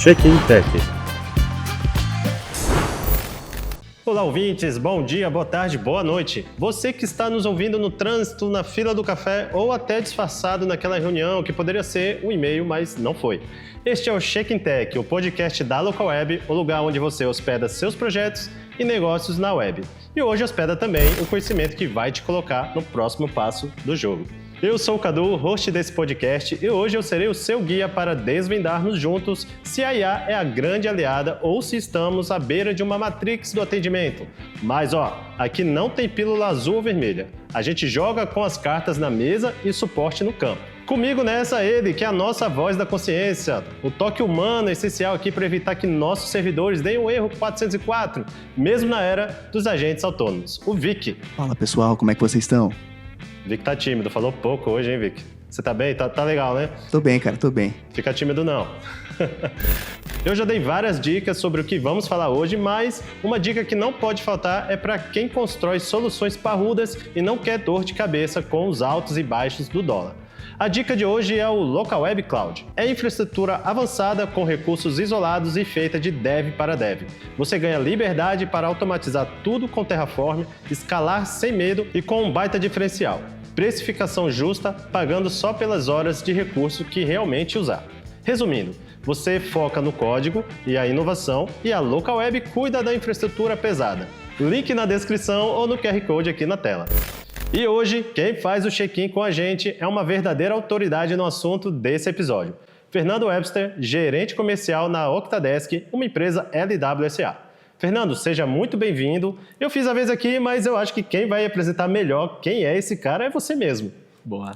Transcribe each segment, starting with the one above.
Check-in Tech. Olá, ouvintes, bom dia, boa tarde, boa noite. Você que está nos ouvindo no trânsito, na fila do café ou até disfarçado naquela reunião que poderia ser um e-mail, mas não foi. Este é o Check-in Tech, o podcast da Local Web, o lugar onde você hospeda seus projetos e negócios na web. E hoje hospeda também o conhecimento que vai te colocar no próximo passo do jogo. Eu sou o Cadu, host desse podcast, e hoje eu serei o seu guia para desvendarmos juntos se a IA é a grande aliada ou se estamos à beira de uma matrix do atendimento. Mas aqui não tem pílula azul ou vermelha. A gente joga com as cartas na mesa e suporte no campo. Comigo nessa ele, que é a nossa voz da consciência, o toque humano é essencial aqui para evitar que nossos servidores deem o erro 404, mesmo na era dos agentes autônomos. O Vic. Fala pessoal, como é que vocês estão? Vic tá tímido, falou pouco hoje, hein, Vic? Você tá bem? Tá legal, né? Tô bem, cara, tô bem. Fica tímido não. Eu já dei várias dicas sobre o que vamos falar hoje, mas uma dica que não pode faltar é para quem constrói soluções parrudas e não quer dor de cabeça com os altos e baixos do dólar. A dica de hoje é o Local Web Cloud. É infraestrutura avançada com recursos isolados e feita de dev para dev. Você ganha liberdade para automatizar tudo com Terraform, escalar sem medo e com um baita diferencial. Precificação justa, pagando só pelas horas de recurso que realmente usar. Resumindo, você foca no código e a inovação e a Local Web cuida da infraestrutura pesada. Link na descrição ou no QR Code aqui na tela. E hoje, quem faz o check-in com a gente é uma verdadeira autoridade no assunto desse episódio. Fernando Webster, gerente comercial na Octadesk, uma empresa LWSA. Fernando, seja muito bem-vindo. Eu fiz a vez aqui, mas eu acho que quem vai apresentar melhor quem é esse cara é você mesmo. Boa.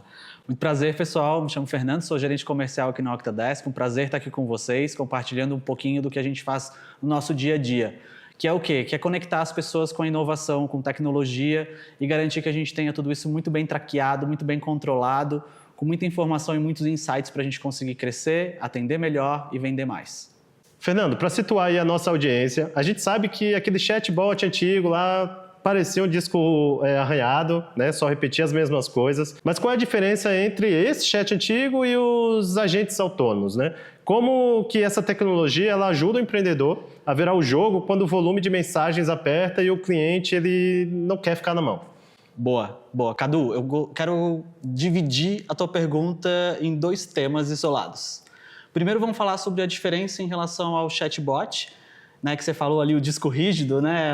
Muito prazer, pessoal. Me chamo Fernando, sou gerente comercial aqui na Octadesk. Um prazer estar aqui com vocês, compartilhando um pouquinho do que a gente faz no nosso dia a dia. Que é o quê? Que é conectar as pessoas com a inovação, com tecnologia e garantir que a gente tenha tudo isso muito bem traqueado, muito bem controlado, com muita informação e muitos insights para a gente conseguir crescer, atender melhor e vender mais. Fernando, para situar aí a nossa audiência, a gente sabe que aquele chatbot antigo lá parecia um disco arranhado, né? Só repetia as mesmas coisas. Mas qual é a diferença entre esse chat antigo e os agentes autônomos, né? Como que essa tecnologia ela ajuda o empreendedor a virar o jogo quando o volume de mensagens aperta e o cliente ele não quer ficar na mão? Boa. Cadu, eu quero dividir a tua pergunta em dois temas isolados. Primeiro vamos falar sobre a diferença em relação ao chatbot, né, que você falou ali, o disco rígido, né,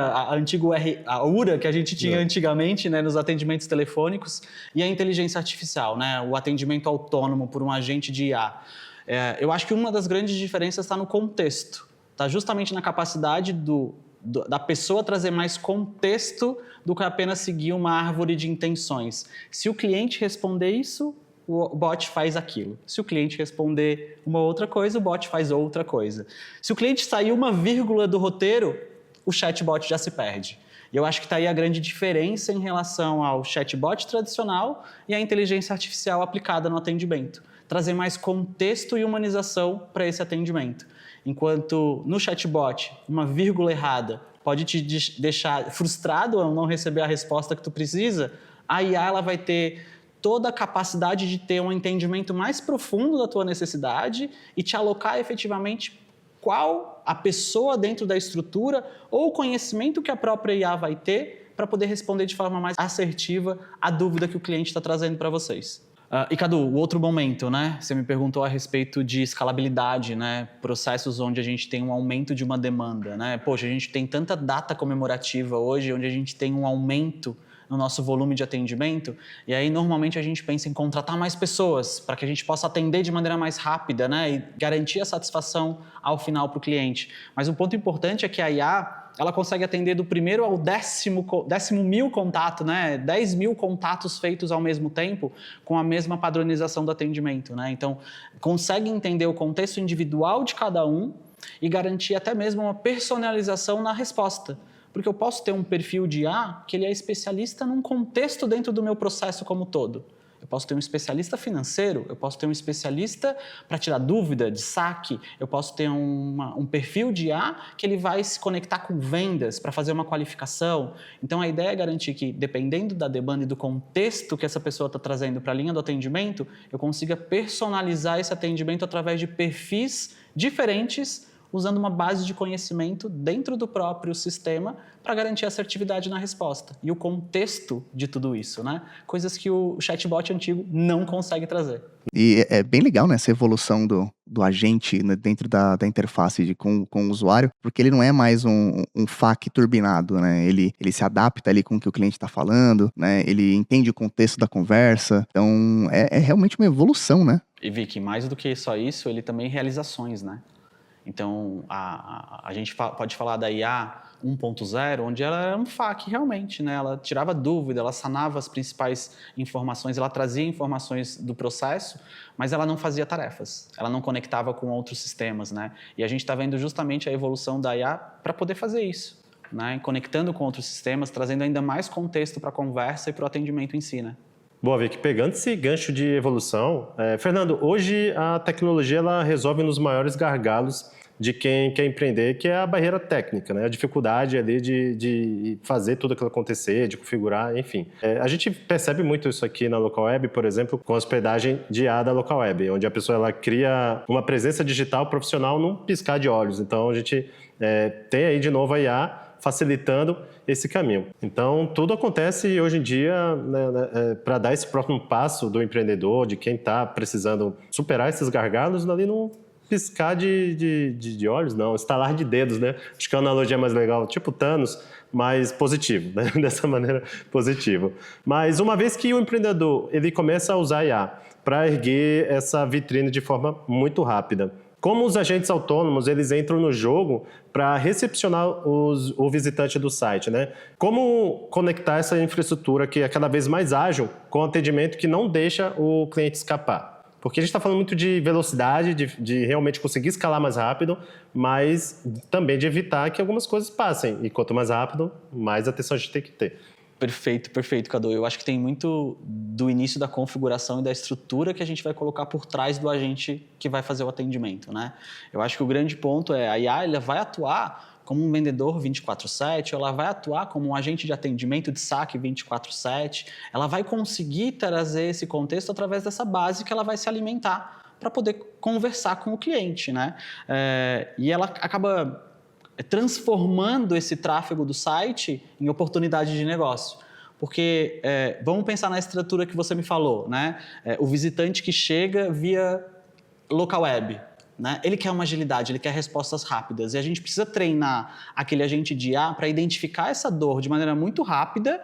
a URA que a gente tinha antigamente, né, nos atendimentos telefônicos, e a inteligência artificial, né, o atendimento autônomo por um agente de IA. Eu acho que uma das grandes diferenças está no contexto, está justamente na capacidade da pessoa trazer mais contexto do que apenas seguir uma árvore de intenções. Se o cliente responder isso, o bot faz aquilo. Se o cliente responder uma outra coisa, o bot faz outra coisa. Se o cliente sair uma vírgula do roteiro, o chatbot já se perde. E eu acho que está aí a grande diferença em relação ao chatbot tradicional e à inteligência artificial aplicada no atendimento. Trazer mais contexto e humanização para esse atendimento. Enquanto no chatbot, uma vírgula errada pode te deixar frustrado ao não receber a resposta que tu precisa, a IA ela vai ter toda a capacidade de ter um entendimento mais profundo da tua necessidade e te alocar efetivamente qual a pessoa dentro da estrutura ou o conhecimento que a própria IA vai ter para poder responder de forma mais assertiva a dúvida que o cliente está trazendo para vocês. E Cadu, o outro momento, né? Você me perguntou a respeito de escalabilidade, né? Processos onde a gente tem um aumento de uma demanda, né? Poxa, a gente tem tanta data comemorativa hoje, onde a gente tem um aumento no nosso volume de atendimento, e aí normalmente a gente pensa em contratar mais pessoas para que a gente possa atender de maneira mais rápida, né, e garantir a satisfação ao final para o cliente. Mas um ponto importante é que a IA, ela consegue atender do primeiro ao décimo mil contato, né, 10 mil contatos feitos ao mesmo tempo com a mesma padronização do atendimento, né? Então, consegue entender o contexto individual de cada um e garantir até mesmo uma personalização na resposta. Porque eu posso ter um perfil de IA que ele é especialista num contexto dentro do meu processo como todo. Eu posso ter um especialista financeiro, eu posso ter um especialista para tirar dúvida de saque, eu posso ter um perfil de IA que ele vai se conectar com vendas para fazer uma qualificação. Então, a ideia é garantir que, dependendo da demanda e do contexto que essa pessoa está trazendo para a linha do atendimento, eu consiga personalizar esse atendimento através de perfis diferentes, usando uma base de conhecimento dentro do próprio sistema para garantir assertividade na resposta. E o contexto de tudo isso, né? Coisas que o chatbot antigo não consegue trazer. E é bem legal, né, essa evolução do agente, né, dentro da interface com o usuário, porque ele não é mais um FAQ turbinado, né? Ele se adapta ali com o que o cliente está falando, né? Ele entende o contexto da conversa. Então, é realmente uma evolução, né? E Vicky, mais do que só isso, ele também realiza ações, né? Então, a gente pode falar da IA 1.0, onde ela era um FAQ realmente, né? Ela tirava dúvida, ela sanava as principais informações, ela trazia informações do processo, mas ela não fazia tarefas, ela não conectava com outros sistemas, né? E a gente está vendo justamente a evolução da IA para poder fazer isso, né? Conectando com outros sistemas, trazendo ainda mais contexto para a conversa e para o atendimento em si, né? Boa, Vic, pegando esse gancho de evolução, Fernando, hoje a tecnologia ela resolve nos maiores gargalos de quem quer empreender, que é a barreira técnica, né? A dificuldade ali de fazer tudo aquilo acontecer, de configurar, enfim. A gente percebe muito isso aqui na Local Web, por exemplo, com a hospedagem de IA da Local Web, onde a pessoa ela cria uma presença digital profissional num piscar de olhos. Então, a gente tem aí de novo a IA facilitando esse caminho. Então, tudo acontece hoje em dia, né, para dar esse próximo passo do empreendedor, de quem está precisando superar esses gargalos, ali no piscar de olhos, não, estalar de dedos, né? Acho que a analogia é mais legal, tipo Thanos, mas positivo, né? Dessa maneira positivo. Mas uma vez que o empreendedor ele começa a usar IA para erguer essa vitrine de forma muito rápida, como os agentes autônomos eles entram no jogo para recepcionar o visitante do site, né? Como conectar essa infraestrutura que é cada vez mais ágil com o atendimento que não deixa o cliente escapar? Porque a gente está falando muito de velocidade, de realmente conseguir escalar mais rápido, mas também de evitar que algumas coisas passem. E quanto mais rápido, mais atenção a gente tem que ter. Perfeito, Cadu. Eu acho que tem muito do início da configuração e da estrutura que a gente vai colocar por trás do agente que vai fazer o atendimento, né? Eu acho que o grande ponto é a IA ela vai atuar como um vendedor 24/7, ela vai atuar como um agente de atendimento de saque 24/7, ela vai conseguir trazer esse contexto através dessa base que ela vai se alimentar para poder conversar com o cliente, né? E ela acaba transformando esse tráfego do site em oportunidade de negócio. Porque vamos pensar na estrutura que você me falou, né? O visitante que chega via local web, né? Ele quer uma agilidade, ele quer respostas rápidas. E a gente precisa treinar aquele agente de IA para identificar essa dor de maneira muito rápida,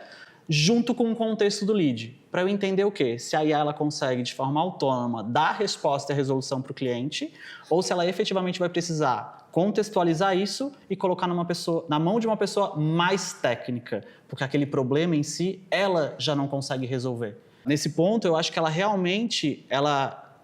junto com o contexto do lead. Para eu entender o quê? Se a IA ela consegue, de forma autônoma, dar a resposta e a resolução para o cliente, ou se ela efetivamente vai precisar contextualizar isso e colocar na mão de uma pessoa mais técnica, porque aquele problema em si, ela já não consegue resolver. Nesse ponto, eu acho que ela realmente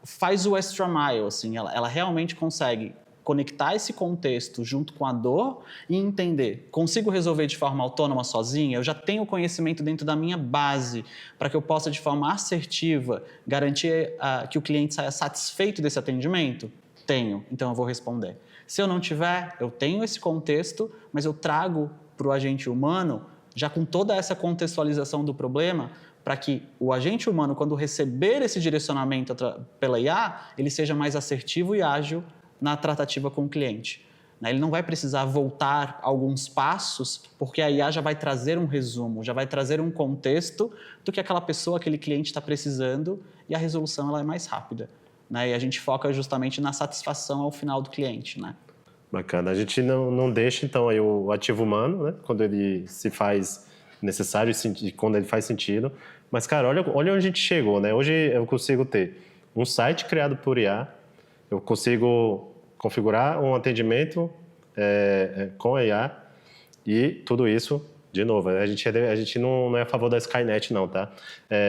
faz o extra mile, assim, ela realmente consegue conectar esse contexto junto com a dor e entender, consigo resolver de forma autônoma sozinha? Eu já tenho conhecimento dentro da minha base para que eu possa, de forma assertiva, garantir que o cliente saia satisfeito desse atendimento? Tenho, então eu vou responder. Se eu não tiver, eu tenho esse contexto, mas eu trago para o agente humano, já com toda essa contextualização do problema, para que o agente humano, quando receber esse direcionamento pela IA, ele seja mais assertivo e ágil na tratativa com o cliente. Ele não vai precisar voltar alguns passos, porque a IA já vai trazer um resumo, já vai trazer um contexto do que aquela pessoa, aquele cliente está precisando, e a resolução ela é mais rápida. E a gente foca justamente na satisfação ao final do cliente, né? Bacana. A gente não deixa, então, aí o ativo humano, né? Quando ele se faz necessário e quando ele faz sentido. Mas, cara, olha onde a gente chegou, né? Hoje eu consigo ter um site criado por IA, eu consigo configurar um atendimento com a IA e tudo isso, de novo, a gente não é a favor da Skynet, não, tá?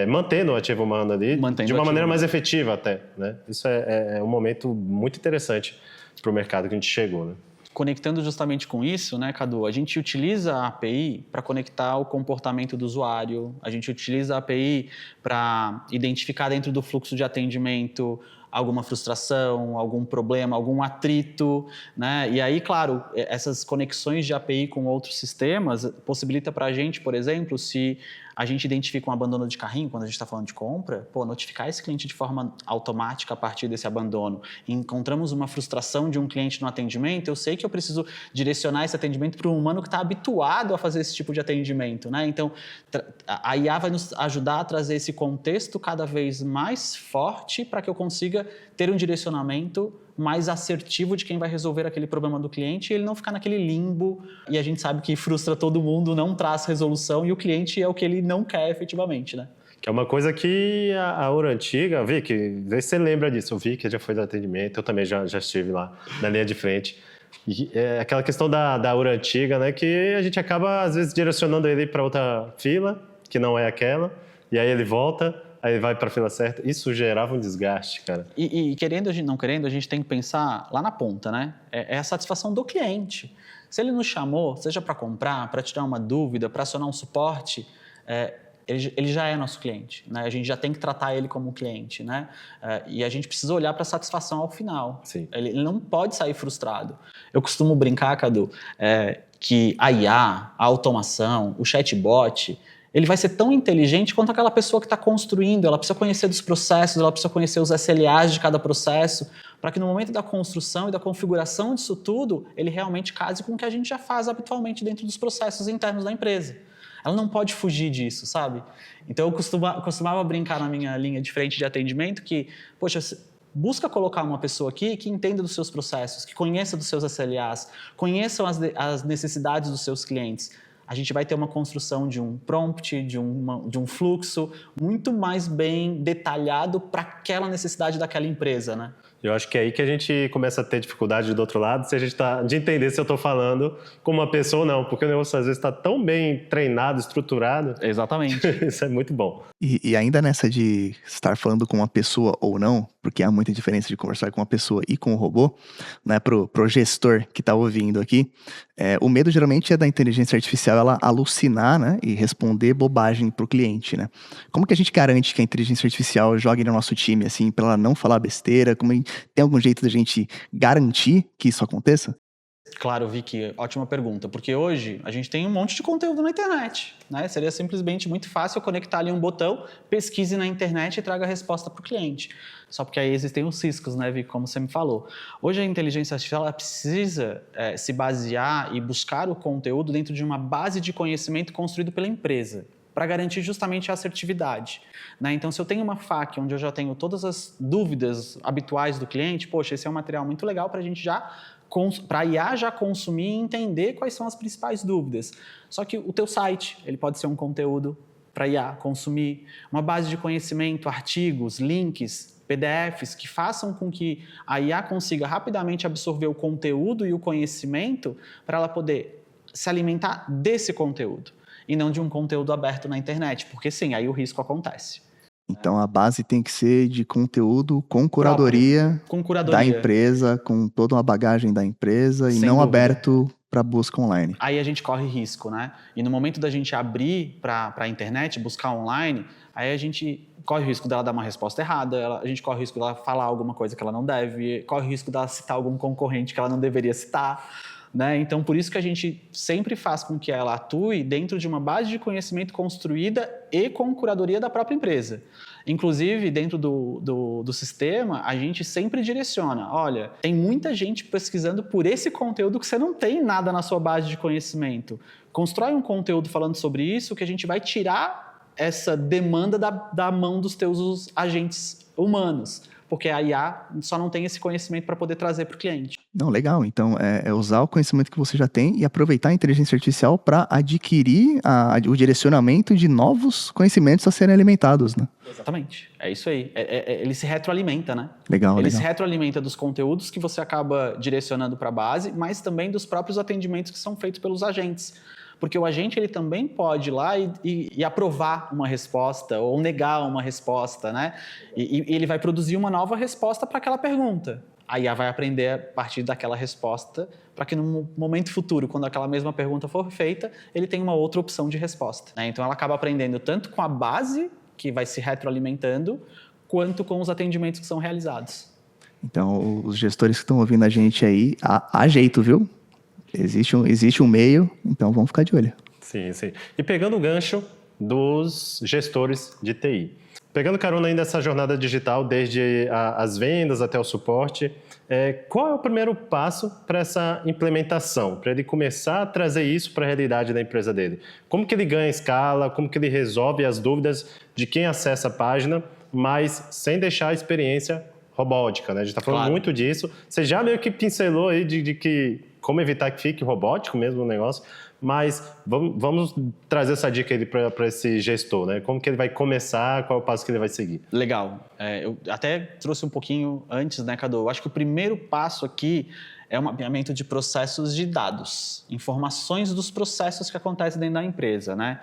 Mantendo o ativo humano ali, de uma maneira mais efetiva até, né? Isso é um momento muito interessante para o mercado que a gente chegou, né? conectando justamente com isso, né, Cadu, a gente utiliza a API para conectar o comportamento do usuário, a gente utiliza a API para identificar dentro do fluxo de atendimento alguma frustração, algum problema, algum atrito, né? E aí, claro, essas conexões de API com outros sistemas possibilita para a gente, por exemplo, se a gente identifica um abandono de carrinho, quando a gente está falando de compra, notificar esse cliente de forma automática a partir desse abandono. Encontramos uma frustração de um cliente no atendimento, eu sei que eu preciso direcionar esse atendimento para um humano que está habituado a fazer esse tipo de atendimento, né? Então, a IA vai nos ajudar a trazer esse contexto cada vez mais forte para que eu consiga ter um direcionamento mais assertivo de quem vai resolver aquele problema do cliente e ele não ficar naquele limbo. E a gente sabe que frustra todo mundo, não traz resolução e o cliente é o que ele não quer efetivamente, né? Que é uma coisa que a Ouro Antiga, Vicky, vê se você lembra disso. O Vicky já foi do atendimento, eu também já estive lá na linha de frente. E é aquela questão da Ouro Antiga, né, que a gente acaba, às vezes, direcionando ele para outra fila, que não é aquela, e aí ele volta, aí ele vai para a fila certa. Isso gerava um desgaste, cara. E querendo, não querendo, a gente tem que pensar lá na ponta, né? É a satisfação do cliente. Se ele nos chamou, seja para comprar, para tirar uma dúvida, para acionar um suporte, ele já é nosso cliente, né? A gente já tem que tratar ele como cliente, né? E a gente precisa olhar para a satisfação ao final. Sim. Ele não pode sair frustrado. Eu costumo brincar, Cadu, que a IA, a automação, o chatbot, ele vai ser tão inteligente quanto aquela pessoa que está construindo. Ela precisa conhecer dos processos, ela precisa conhecer os SLAs de cada processo, para que no momento da construção e da configuração disso tudo, ele realmente case com o que a gente já faz habitualmente dentro dos processos internos da empresa. Ela não pode fugir disso, sabe? Então, eu costumava brincar na minha linha de frente de atendimento que, poxa, busca colocar uma pessoa aqui que entenda dos seus processos, que conheça dos seus SLAs, conheçam as necessidades dos seus clientes. A gente vai ter uma construção de um prompt, de um fluxo muito mais bem detalhado para aquela necessidade daquela empresa, né? Eu acho que é aí que a gente começa a ter dificuldade do outro lado, se a gente de entender se eu estou falando com uma pessoa ou não, porque o negócio às vezes está tão bem treinado, estruturado. Exatamente. Isso é muito bom. E ainda nessa de estar falando com uma pessoa ou não, porque há muita diferença de conversar com uma pessoa e com um robô, né, pro gestor que está ouvindo aqui, o medo geralmente é da inteligência artificial ela alucinar, né, e responder bobagem pro cliente, né? Como que a gente garante que a inteligência artificial jogue no nosso time, assim, para ela não falar besteira? Tem algum jeito da gente garantir que isso aconteça? Claro, Vicky, ótima pergunta, porque hoje a gente tem um monte de conteúdo na internet, né? Seria simplesmente muito fácil eu conectar ali um botão, pesquise na internet e traga a resposta para o cliente. Só porque aí existem os riscos, né, Vicky, como você me falou. Hoje a inteligência artificial ela precisa se basear e buscar o conteúdo dentro de uma base de conhecimento construído pela empresa, para garantir justamente a assertividade, né? Então, se eu tenho uma FAQ onde eu já tenho todas as dúvidas habituais do cliente, poxa, esse é um material muito legal para a gente para a IA já consumir e entender quais são as principais dúvidas. Só que o teu site, ele pode ser um conteúdo para a IA consumir, uma base de conhecimento, artigos, links, PDFs, que façam com que a IA consiga rapidamente absorver o conteúdo e o conhecimento para ela poder se alimentar desse conteúdo e não de um conteúdo aberto na internet, porque sim, aí o risco acontece. Então a base tem que ser de conteúdo com curadoria, da empresa, com toda uma bagagem da empresa e não aberto para busca online. Aí a gente corre risco, né? E no momento da gente abrir para a internet, buscar online, aí a gente corre o risco dela dar uma resposta errada, a gente corre o risco dela falar alguma coisa que ela não deve, corre o risco dela citar algum concorrente que ela não deveria citar, né? Então, por isso que a gente sempre faz com que ela atue dentro de uma base de conhecimento construída e com curadoria da própria empresa. Inclusive, dentro do sistema, a gente sempre direciona. Olha, tem muita gente pesquisando por esse conteúdo que você não tem nada na sua base de conhecimento. Constrói um conteúdo falando sobre isso que a gente vai tirar essa demanda da mão dos teus agentes humanos. Porque a IA só não tem esse conhecimento para poder trazer para o cliente. Não, legal. Então, é usar o conhecimento que você já tem e aproveitar a inteligência artificial para adquirir o direcionamento de novos conhecimentos a serem alimentados, né? Exatamente. É isso aí. Ele se retroalimenta, né? Legal, Ele se retroalimenta dos conteúdos que você acaba direcionando para a base, mas também dos próprios atendimentos que são feitos pelos agentes. Porque o agente ele também pode ir lá e aprovar uma resposta ou negar uma resposta, né? E ele vai produzir uma nova resposta para aquela pergunta. a IA vai aprender a partir daquela resposta para que no momento futuro, quando aquela mesma pergunta for feita, ele tenha uma outra opção de resposta, né? Então, ela acaba aprendendo tanto com a base, que vai se retroalimentando, quanto com os atendimentos que são realizados. Então, os gestores que estão ouvindo a gente aí, há jeito, viu? Existe um meio, então vamos ficar de olho. Sim, sim. E pegando o gancho dos gestores de TI. Pegando carona ainda nessa jornada digital, desde as vendas até o suporte, qual é o primeiro passo para essa implementação, para ele começar a trazer isso para a realidade da empresa dele? Como que ele ganha escala, como que ele resolve as dúvidas de quem acessa a página, mas sem deixar a experiência robótica, né? A gente está falando muito disso. Você já meio que pincelou aí de que como evitar que fique robótico mesmo o negócio, mas vamos trazer essa dica aí para esse gestor, né? Como que ele vai começar, qual é o passo que ele vai seguir? Legal. Eu até trouxe um pouquinho antes, né, Cadu? Eu acho que o primeiro passo aqui é o mapeamento de processos de dados, informações dos processos que acontecem dentro da empresa, né?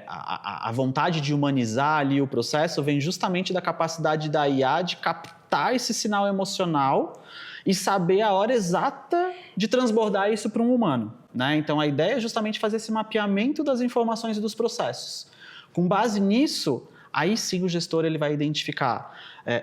A vontade de humanizar ali o processo vem justamente da capacidade da IA de captar esse sinal emocional e saber a hora exata de transbordar isso para um humano, né? Então, a ideia é justamente fazer esse mapeamento das informações e dos processos. Com base nisso, aí sim o gestor ele vai identificar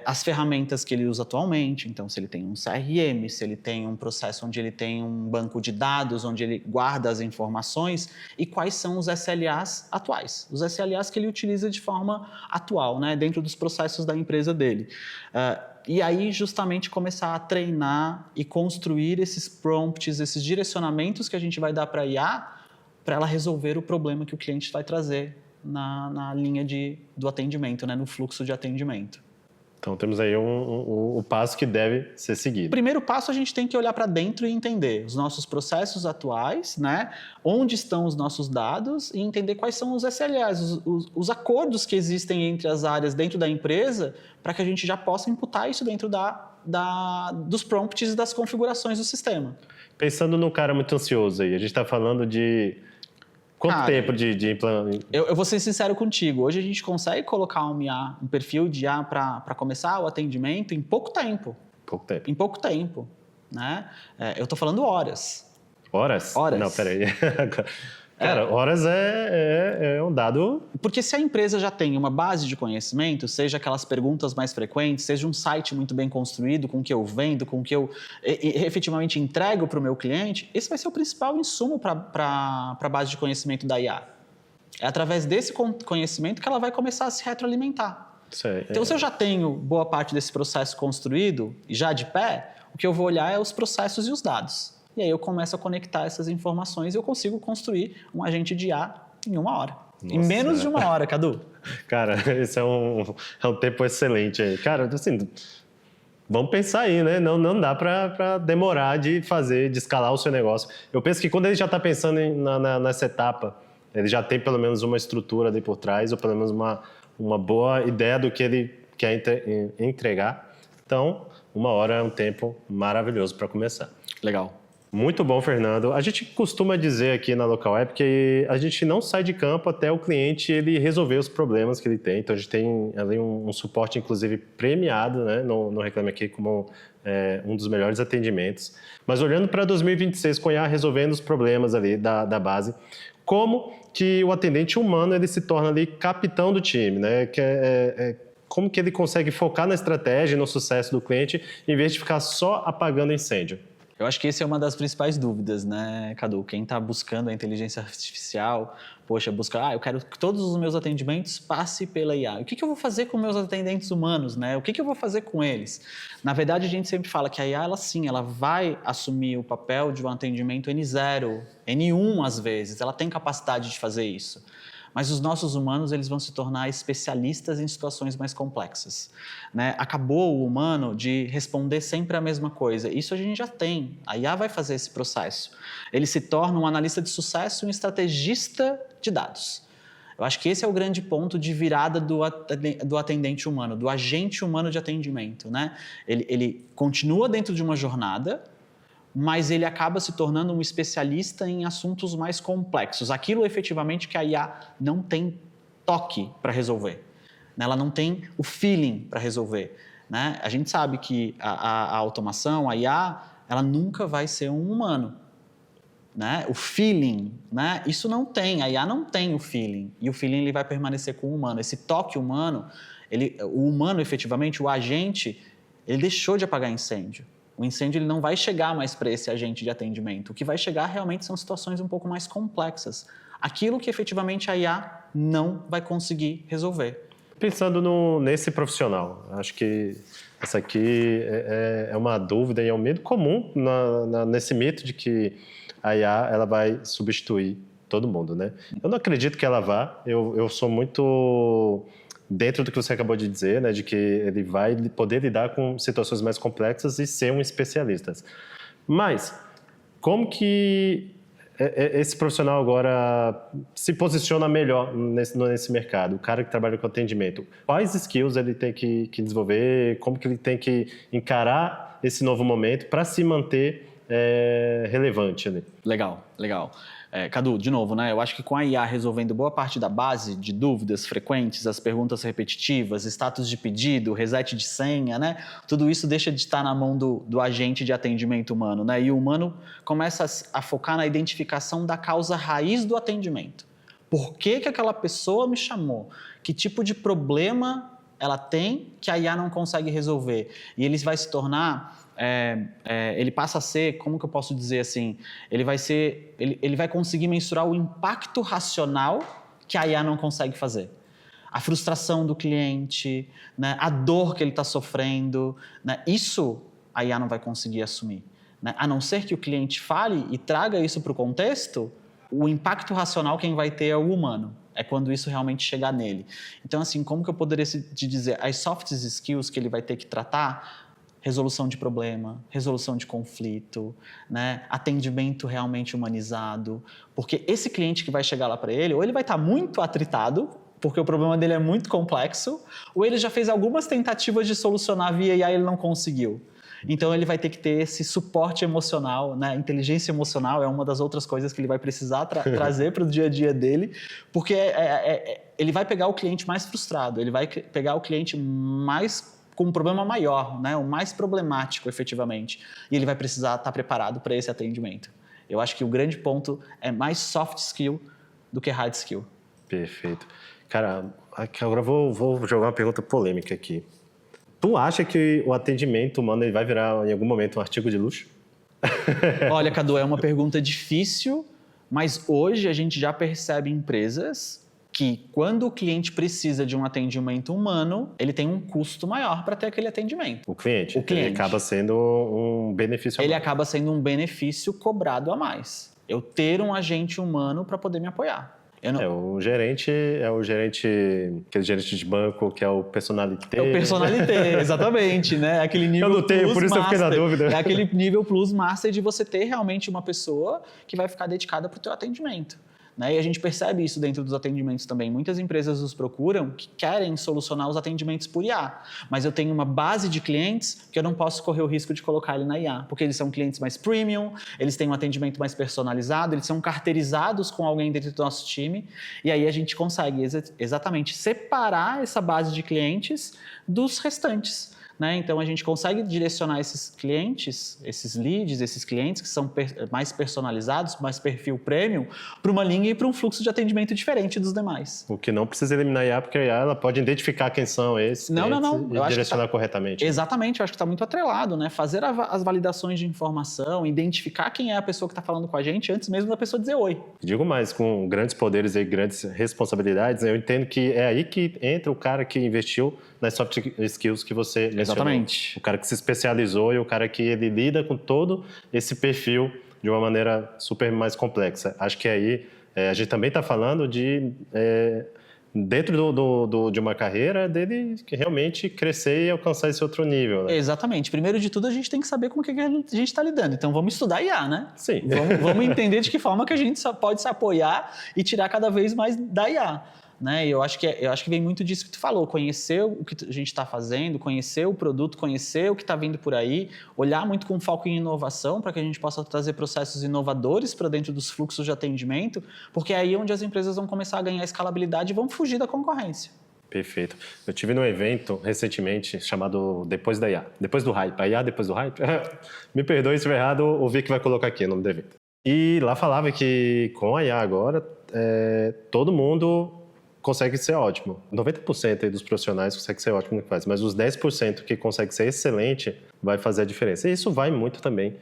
as ferramentas que ele usa atualmente. Então, se ele tem um CRM, se ele tem um processo onde ele tem um banco de dados, onde ele guarda as informações, e quais são os SLAs atuais, os SLAs que ele utiliza de forma atual, né, dentro dos processos da empresa dele. E aí, justamente, começar a treinar e construir esses prompts, esses direcionamentos que a gente vai dar para a IA, para ela resolver o problema que o cliente vai trazer na linha do atendimento, né, no fluxo de atendimento. Então, temos aí o passo que deve ser seguido. Primeiro passo, a gente tem que olhar para dentro e entender os nossos processos atuais, né? Onde estão os nossos dados e entender quais são os SLAs, os acordos que existem entre as áreas dentro da empresa para que a gente já possa imputar isso dentro dos prompts e das configurações do sistema. Pensando no cara muito ansioso aí, a gente está falando de... Quanto tempo de implantação? Eu vou ser sincero contigo. Hoje a gente consegue colocar um perfil de IA para começar o atendimento em pouco tempo. Pouco tempo. Em pouco tempo, né? Eu estou falando horas. Horas? Horas. Não, peraí. Cara, horas é um dado... Porque se a empresa já tem uma base de conhecimento, seja aquelas perguntas mais frequentes, seja um site muito bem construído, com o que eu vendo, com o que eu efetivamente entrego para o meu cliente, esse vai ser o principal insumo para a base de conhecimento da IA. É através desse conhecimento que ela vai começar a se retroalimentar. Então, se eu já tenho boa parte desse processo construído, já de pé, o que eu vou olhar é os processos e os dados. E aí eu começo a conectar essas informações e eu consigo construir um agente de IA em 1 hora. Nossa. Em menos de 1 hora, Cadu. Cara, esse é um tempo excelente aí. Cara, assim, vamos pensar aí, né? Não dá para demorar de escalar o seu negócio. Eu penso que quando ele já está pensando nessa etapa, ele já tem pelo menos uma estrutura ali por trás, ou pelo menos uma boa ideia do que ele quer entregar. Então, 1 hora é um tempo maravilhoso para começar. Legal. Muito bom, Fernando. A gente costuma dizer aqui na Local Web que a gente não sai de campo até o cliente ele resolver os problemas que ele tem. Então, a gente tem ali um suporte, inclusive, premiado, né, no Reclame Aqui como um dos melhores atendimentos. Mas olhando para 2026, com a IA resolvendo os problemas ali da base, como que o atendente humano ele se torna ali capitão do time, né? Como que ele consegue focar na estratégia e no sucesso do cliente, em vez de ficar só apagando incêndio? Eu acho que essa é uma das principais dúvidas, né, Cadu? Quem está buscando a inteligência artificial, eu quero que todos os meus atendimentos passem pela IA. O que eu vou fazer com meus atendentes humanos, né? O que eu vou fazer com eles? Na verdade, a gente sempre fala que a IA, ela vai assumir o papel de um atendimento N0, N1 às vezes. Ela tem capacidade de fazer isso. Mas os nossos humanos eles vão se tornar especialistas em situações mais complexas, né? Acabou o humano de responder sempre a mesma coisa. Isso a gente já tem. A IA vai fazer esse processo. Ele se torna um analista de sucesso e um estrategista de dados. Eu acho que esse é o grande ponto de virada do atendente humano, do agente humano de atendimento, né? Ele continua dentro de uma jornada, mas ele acaba se tornando um especialista em assuntos mais complexos. Aquilo efetivamente que a IA não tem toque para resolver. Ela não tem o feeling para resolver. né? A gente sabe que a automação, a IA, ela nunca vai ser um humano, né? O feeling, né? Isso não tem, a IA não tem o feeling, e o feeling ele vai permanecer com o humano. Esse toque humano, o humano efetivamente, o agente, ele deixou de apagar incêndio. O incêndio ele não vai chegar mais para esse agente de atendimento. O que vai chegar realmente são situações um pouco mais complexas. Aquilo que efetivamente a IA não vai conseguir resolver. Pensando nesse profissional, acho que essa aqui é uma dúvida e é um medo comum nesse mito de que a IA ela vai substituir todo mundo, né? Eu não acredito que ela vá. Eu sou muito dentro do que você acabou de dizer, né? De que ele vai poder lidar com situações mais complexas e ser um especialista. Mas como que esse profissional agora se posiciona melhor nesse mercado? O cara que trabalha com atendimento, quais skills ele tem que desenvolver? Como que ele tem que encarar esse novo momento para se manter relevante ali? Legal. Cadu, de novo, né? Eu acho que com a IA resolvendo boa parte da base de dúvidas frequentes, as perguntas repetitivas, status de pedido, reset de senha, né? Tudo isso deixa de estar na mão do agente de atendimento humano, né? E o humano começa a focar na identificação da causa raiz do atendimento. Por que aquela pessoa me chamou? Que tipo de problema ela tem que a IA não consegue resolver? E ele vai se tornar... ele passa a ser, como que eu posso dizer assim, ele vai conseguir mensurar o impacto racional que a IA não consegue fazer. A frustração do cliente, né, a dor que ele está sofrendo, né, isso a IA não vai conseguir assumir. Né? A não ser que o cliente fale e traga isso para o contexto, o impacto racional quem vai ter é o humano. É quando isso realmente chegar nele. Então, assim, como que eu poderia te dizer? As soft skills que ele vai ter que tratar... Resolução de problema, resolução de conflito, né? Atendimento realmente humanizado. Porque esse cliente que vai chegar lá para ele, ou ele vai estar muito atritado, porque o problema dele é muito complexo, ou ele já fez algumas tentativas de solucionar via IA e ele não conseguiu. Então, ele vai ter que ter esse suporte emocional, né? Inteligência emocional é uma das outras coisas que ele vai precisar trazer para o dia a dia dele, porque ele vai pegar o cliente mais frustrado, ele vai pegar o cliente mais... com um problema maior, né? O mais problemático, efetivamente. E ele vai precisar estar preparado para esse atendimento. Eu acho que o grande ponto é mais soft skill do que hard skill. Perfeito. Cara, agora eu vou jogar uma pergunta polêmica aqui. Tu acha que o atendimento humano ele vai virar, em algum momento, um artigo de luxo? Olha, Cadu, é uma pergunta difícil, mas hoje a gente já percebe empresas... que quando o cliente precisa de um atendimento humano, ele tem um custo maior para ter aquele atendimento. O cliente. Ele acaba sendo um benefício a mais. Ele acaba sendo um benefício cobrado a mais. Eu ter um agente humano para poder me apoiar. O gerente, aquele gerente de banco que é o personalité. É o personalité, exatamente, né? Aquele nível eu não tenho, plus por isso master. Eu fiquei na dúvida. É aquele nível plus master de você ter realmente uma pessoa que vai ficar dedicada para o teu atendimento. Né? E a gente percebe isso dentro dos atendimentos também. Muitas empresas nos procuram que querem solucionar os atendimentos por IA, mas eu tenho uma base de clientes que eu não posso correr o risco de colocar ele na IA, porque eles são clientes mais premium, eles têm um atendimento mais personalizado, eles são carteirizados com alguém dentro do nosso time, e aí a gente consegue exatamente separar essa base de clientes dos restantes. Né? Então, a gente consegue direcionar esses clientes, esses leads, esses clientes que são mais personalizados, mais perfil premium, para uma linha e para um fluxo de atendimento diferente dos demais. O que não precisa eliminar a IA, porque a IA ela pode identificar quem são esses clientes e direcionar corretamente. Exatamente, eu acho que está muito atrelado. Né? Fazer as validações de informação, identificar quem é a pessoa que está falando com a gente antes mesmo da pessoa dizer oi. Digo mais, com grandes poderes e grandes responsabilidades, eu entendo que é aí que entra o cara que investiu nas soft skills que você mencionou. Exatamente. O cara que se especializou e o cara que ele lida com todo esse perfil de uma maneira super mais complexa. Acho que aí a gente também está falando de, dentro de uma carreira, dele realmente crescer e alcançar esse outro nível. Né? Exatamente. Primeiro de tudo, a gente tem que saber com o que a gente está lidando. Então, vamos estudar IA, né? Sim. Vamos entender de que forma que a gente só pode se apoiar e tirar cada vez mais da IA. Né? E eu acho que vem muito disso que tu falou, conhecer o que a gente está fazendo, conhecer o produto, conhecer o que está vindo por aí, olhar muito com foco em inovação para que a gente possa trazer processos inovadores para dentro dos fluxos de atendimento, porque é aí onde as empresas vão começar a ganhar escalabilidade e vão fugir da concorrência. Perfeito. Eu tive num evento recentemente chamado Depois da IA. Depois do Hype. A IA depois do Hype? Me perdoe se estiver errado, o Vic vai colocar aqui o nome do evento. E lá falava que com a IA agora, todo mundo consegue ser ótimo. 90% aí dos profissionais consegue ser ótimo no que faz, mas os 10% que consegue ser excelente vai fazer a diferença. E isso vai muito também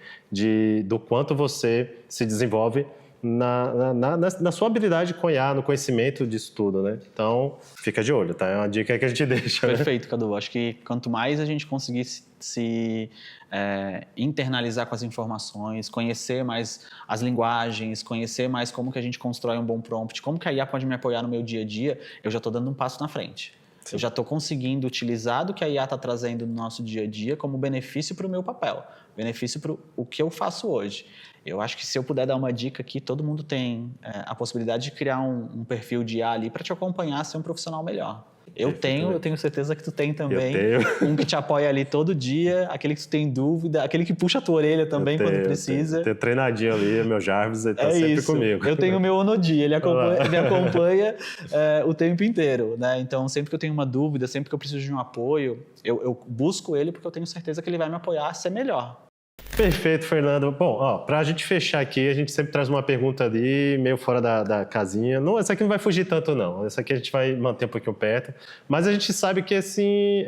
do quanto você se desenvolve na sua habilidade com IA, no conhecimento disso tudo, né? Então, fica de olho, tá? É uma dica que a gente deixa. Perfeito, Cadu. Acho que quanto mais a gente conseguir se internalizar com as informações, conhecer mais as linguagens, conhecer mais como que a gente constrói um bom prompt, como que a IA pode me apoiar no meu dia a dia, eu já estou dando um passo na frente. Sim. Eu já estou conseguindo utilizar do que a IA está trazendo no nosso dia a dia como benefício para o meu papel, benefício para o que eu faço hoje. Eu acho que se eu puder dar uma dica aqui, todo mundo tem a possibilidade de criar um perfil de IA ali para te acompanhar a ser um profissional melhor. Eu tenho certeza que tu tem também. Um que te apoia ali todo dia, aquele que tu tem dúvida, aquele que puxa a tua orelha também quando precisa. Eu tenho treinadinho ali, meu Jarvis, ele tá sempre isso. Comigo. Eu tenho o meu Onodi, ele me acompanha o tempo inteiro, né? Então, sempre que eu tenho uma dúvida, sempre que eu preciso de um apoio, eu busco ele porque eu tenho certeza que ele vai me apoiar a ser melhor. Perfeito, Fernando. Bom, para a gente fechar aqui, a gente sempre traz uma pergunta ali, meio fora da casinha. Não, essa aqui não vai fugir tanto, não. Essa aqui a gente vai manter um pouquinho perto. Mas a gente sabe que, assim,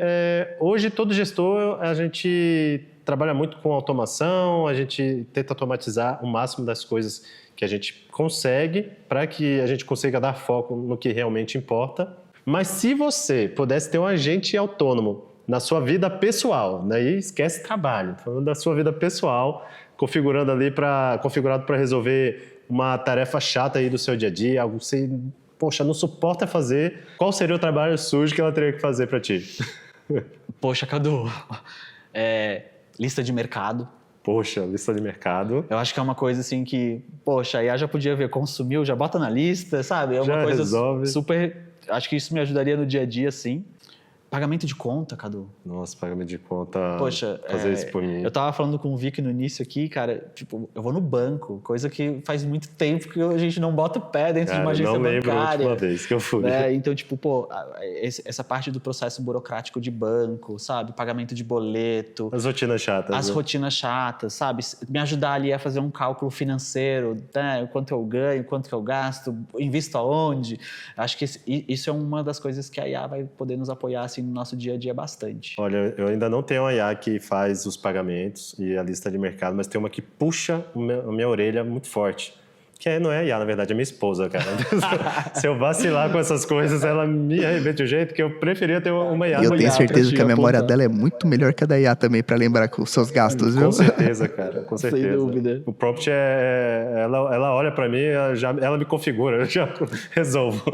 hoje todo gestor, a gente trabalha muito com automação, a gente tenta automatizar o máximo das coisas que a gente consegue para que a gente consiga dar foco no que realmente importa. Mas se você pudesse ter um agente autônomo na sua vida pessoal, daí esquece trabalho, falando da sua vida pessoal, configurado para resolver uma tarefa chata aí do seu dia a dia, algo que você, poxa, não suporta fazer, qual seria o trabalho sujo que ela teria que fazer para ti? Poxa, Cadu, lista de mercado. Poxa, lista de mercado. Eu acho que é uma coisa assim que, poxa, a IA já podia ver, consumiu, já bota na lista, sabe? É uma coisa resolve. Super, acho que isso me ajudaria no dia a dia, sim. Pagamento de conta, Cadu. Nossa, pagamento de conta. Poxa, fazer isso por mim. Eu tava falando com o Vic no início aqui, cara, tipo, eu vou no banco, coisa que faz muito tempo que a gente não bota o pé dentro de uma agência bancária. Não lembro a última vez que eu fui. Então, tipo, essa parte do processo burocrático de banco, sabe? Pagamento de boleto. As rotinas chatas. As rotinas chatas, sabe? Me ajudar ali a fazer um cálculo financeiro, né? Quanto eu ganho, quanto que eu gasto, invisto aonde. Acho que isso é uma das coisas que a IA vai poder nos apoiar, assim, no nosso dia a dia bastante. Olha, eu ainda não tenho uma IA que faz os pagamentos e a lista de mercado, mas tem uma que puxa a minha orelha muito forte. Que não é a IA, na verdade, é minha esposa, cara. Se eu vacilar com essas coisas, ela me arrebenta de um jeito que eu preferia ter uma IA. E eu tenho certeza que a memória dela é muito melhor que a da IA também, para lembrar com os seus gastos, viu? Com certeza, cara, com certeza. Sem dúvida. O prompt ela olha para mim, ela me configura, eu já resolvo.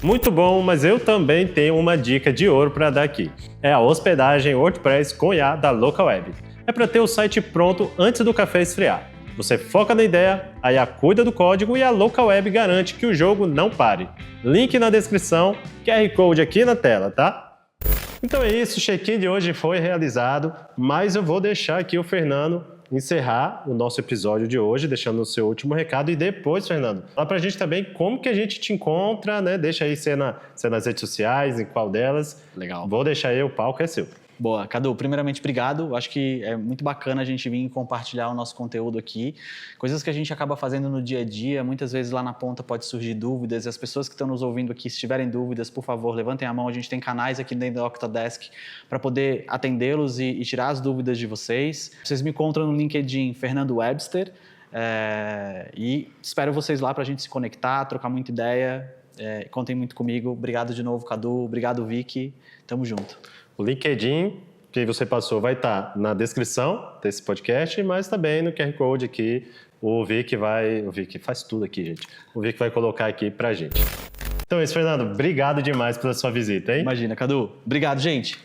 Muito bom, mas eu também tenho uma dica de ouro para dar aqui. É a hospedagem WordPress com IA da Localweb. É para ter o site pronto antes do café esfriar. Você foca na ideia, a IA cuida do código e a Localweb garante que o jogo não pare. Link na descrição, QR Code aqui na tela, tá? Então é isso, o check-in de hoje foi realizado, mas eu vou deixar aqui o Fernando encerrar o nosso episódio de hoje, deixando o seu último recado. E depois, Fernando, fala pra gente também como que a gente te encontra, né? Deixa aí ser nas redes sociais, em qual delas. Legal. Vou deixar aí, o palco é seu. Boa. Cadu, primeiramente, obrigado. Acho que é muito bacana a gente vir compartilhar o nosso conteúdo aqui. Coisas que a gente acaba fazendo no dia a dia. Muitas vezes lá na ponta pode surgir dúvidas. E as pessoas que estão nos ouvindo aqui, se tiverem dúvidas, por favor, levantem a mão. A gente tem canais aqui dentro da Octadesk para poder atendê-los e tirar as dúvidas de vocês. Vocês me encontram no LinkedIn, Fernando Webster. E espero vocês lá para a gente se conectar, trocar muita ideia. Contem muito comigo. Obrigado de novo, Cadu. Obrigado, Vicky. Tamo junto. O LinkedIn que você passou vai estar na descrição desse podcast, mas também no QR Code aqui. O Vic faz tudo aqui, gente. O Vic vai colocar aqui pra gente. Então é isso, Fernando. Obrigado demais pela sua visita, hein? Imagina, Cadu. Obrigado, gente.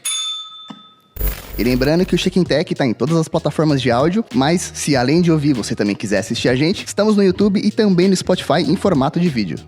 E lembrando que o Check-in Tech está em todas as plataformas de áudio, mas se além de ouvir você também quiser assistir a gente, estamos no YouTube e também no Spotify em formato de vídeo.